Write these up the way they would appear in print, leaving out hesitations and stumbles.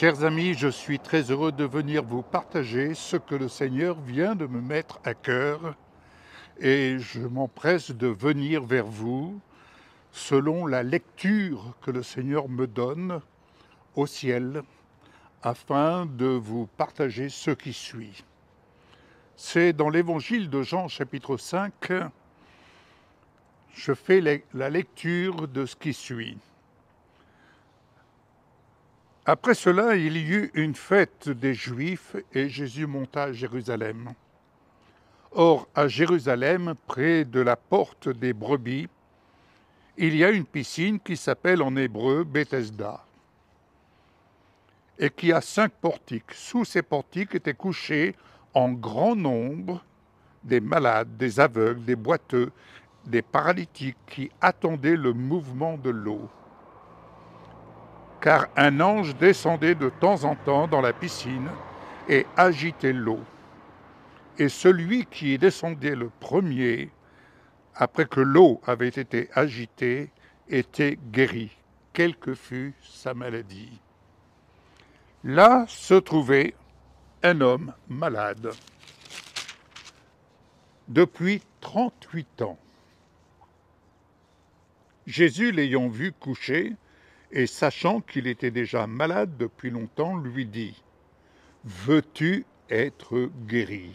Chers amis, je suis très heureux de venir vous partager ce que le Seigneur vient de me mettre à cœur et je m'empresse de venir vers vous selon la lecture que le Seigneur me donne au ciel afin de vous partager ce qui suit. C'est dans l'évangile de Jean chapitre 5, je fais la lecture de ce qui suit. Après cela, il y eut une fête des Juifs et Jésus monta à Jérusalem. Or, à Jérusalem, près de la porte des brebis, il y a une piscine qui s'appelle en hébreu Bethesda et qui a 5 portiques. Sous ces portiques étaient couchés en grand nombre des malades, des aveugles, des boiteux, des paralytiques qui attendaient le mouvement de l'eau. Car un ange descendait de temps en temps dans la piscine et agitait l'eau. Et celui qui descendait le premier, après que l'eau avait été agitée, était guéri, quelle que fût sa maladie. Là se trouvait un homme malade depuis 38 ans. Jésus, l'ayant vu couché, et sachant qu'il était déjà malade depuis longtemps, lui dit « Veux-tu être guéri ?»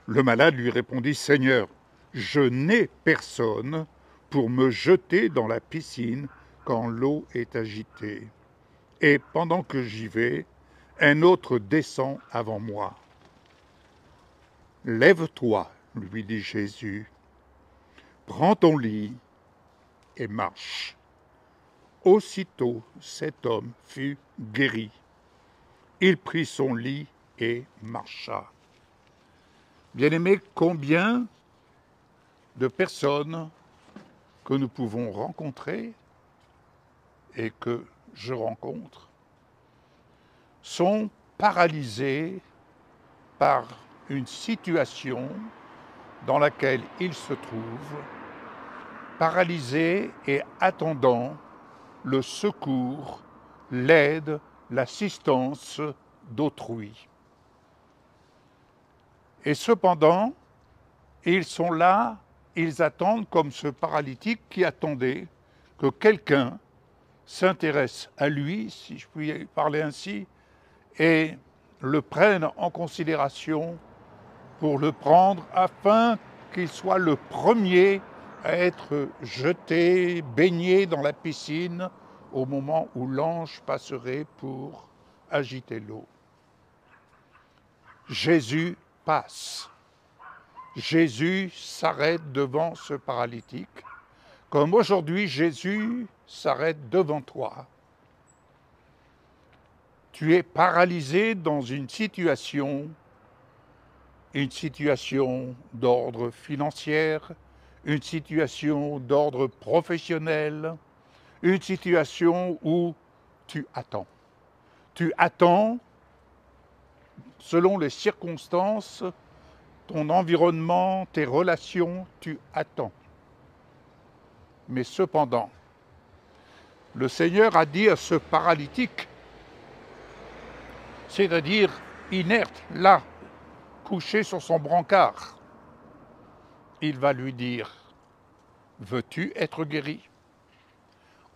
Le malade lui répondit « Seigneur, je n'ai personne pour me jeter dans la piscine quand l'eau est agitée. Et pendant que j'y vais, un autre descend avant moi. »« Lève-toi, lui dit Jésus, prends ton lit et marche. » Aussitôt, cet homme fut guéri. Il prit son lit et marcha. Bien-aimés, combien de personnes que nous pouvons rencontrer et que je rencontre sont paralysées par une situation dans laquelle ils se trouvent, paralysées et attendant le secours, l'aide, l'assistance d'autrui. Et cependant, ils sont là, ils attendent comme ce paralytique qui attendait que quelqu'un s'intéresse à lui, si je puis parler ainsi, et le prenne en considération pour le prendre afin qu'il soit le premier à être jeté, baigné dans la piscine au moment où l'ange passerait pour agiter l'eau. Jésus passe. Jésus s'arrête devant ce paralytique, comme aujourd'hui Jésus s'arrête devant toi. Tu es paralysé dans une situation d'ordre financier, une situation d'ordre professionnel, une situation où tu attends. Tu attends, selon les circonstances, ton environnement, tes relations, tu attends. Mais cependant, le Seigneur a dit à ce paralytique, c'est-à-dire inerte, là, couché sur son brancard, il va lui dire « Veux-tu être guéri ?»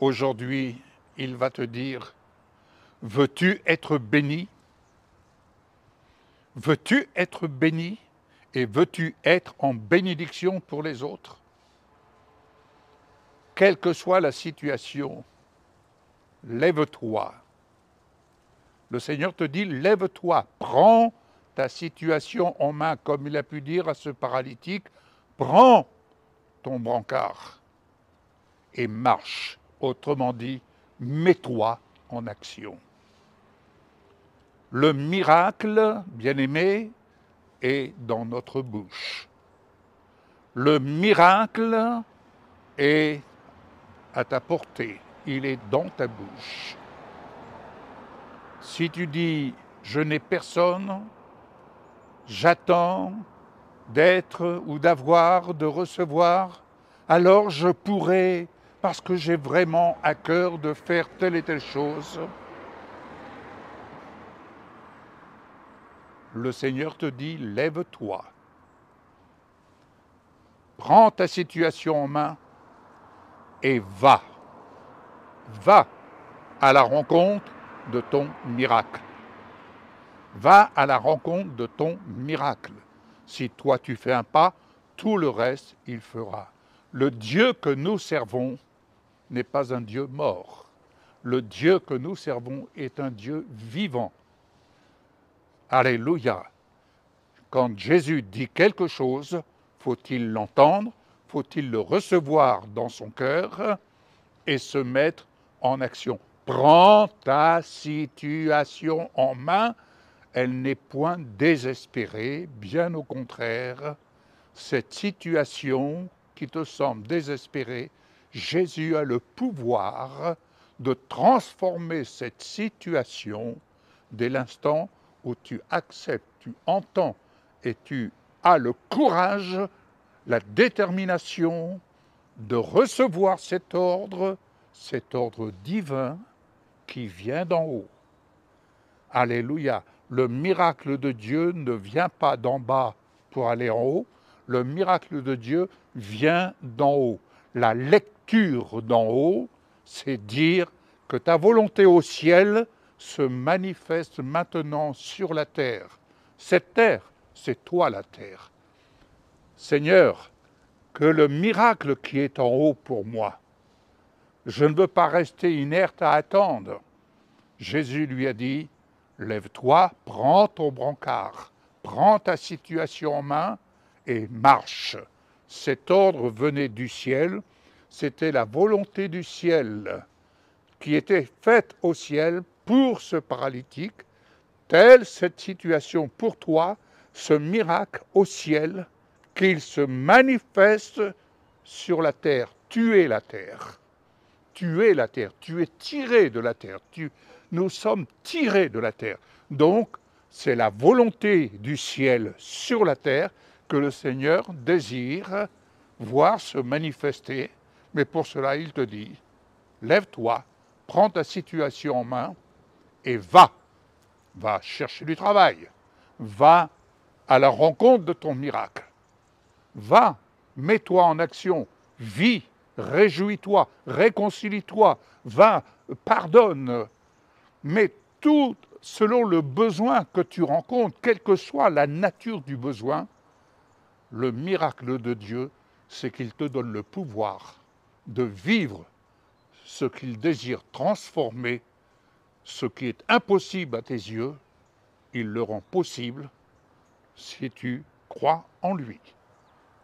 Aujourd'hui, il va te dire « Veux-tu être béni ?» Veux-tu être béni et veux-tu être en bénédiction pour les autres? Quelle que soit la situation, lève-toi. Le Seigneur te dit « Lève-toi, prends ta situation en main », comme il a pu dire à ce paralytique, prends ton brancard et marche. Autrement dit, mets-toi en action. Le miracle, bien-aimé, est dans notre bouche. Le miracle est à ta portée, il est dans ta bouche. Si tu dis « je n'ai personne », j'attends d'être ou d'avoir, de recevoir, alors je pourrai, parce que j'ai vraiment à cœur de faire telle et telle chose. le Seigneur te dit, lève-toi. Prends ta situation en main et va. Va à la rencontre de ton miracle. Va à la rencontre de ton miracle. Si toi tu fais un pas, tout le reste il fera. Le Dieu que nous servons n'est pas un Dieu mort. Le Dieu que nous servons est un Dieu vivant. Alléluia. Quand Jésus dit quelque chose, faut-il l'entendre, faut-il le recevoir dans son cœur et se mettre en action. Prends ta situation en main, elle n'est point désespérée, bien au contraire. Cette situation qui te semble désespérée, Jésus a le pouvoir de transformer cette situation dès l'instant où tu acceptes, tu entends et tu as le courage, la détermination de recevoir cet ordre divin qui vient d'en haut. Alléluia. Le miracle de Dieu ne vient pas d'en bas pour aller en haut. Le miracle de Dieu vient d'en haut. La lecture d'en haut, c'est dire que ta volonté au ciel se manifeste maintenant sur la terre. Cette terre, c'est toi la terre. Seigneur, que le miracle qui est en haut pour moi, je ne veux pas rester inerte à attendre. Jésus lui a dit, lève-toi, prends ton brancard, prends ta situation en main et marche. Cet ordre venait du ciel, c'était la volonté du ciel qui était faite au ciel pour ce paralytique. Telle cette situation pour toi, ce miracle au ciel, qu'il se manifeste sur la terre. Tu es la terre. Tu es la terre. Tu es tiré de la terre. Nous sommes tirés de la terre. Donc, c'est la volonté du ciel sur la terre que le Seigneur désire voir se manifester. Mais pour cela, il te dit, lève-toi, prends ta situation en main et va. Va chercher du travail. Va à la rencontre de ton miracle. Va, mets-toi en action, vis, réjouis-toi, réconcilie-toi, va, pardonne. Mais tout selon le besoin que tu rencontres, quelle que soit la nature du besoin, le miracle de Dieu, c'est qu'il te donne le pouvoir de vivre ce qu'il désire transformer, ce qui est impossible à tes yeux, il le rend possible si tu crois en lui.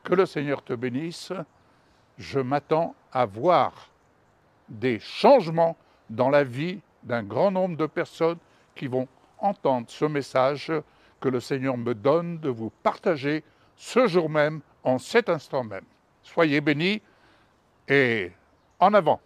Que le Seigneur te bénisse. Je m'attends à voir des changements dans la vie d'un grand nombre de personnes qui vont entendre ce message que le Seigneur me donne de vous partager ce jour même, en cet instant même. Soyez bénis et en avant.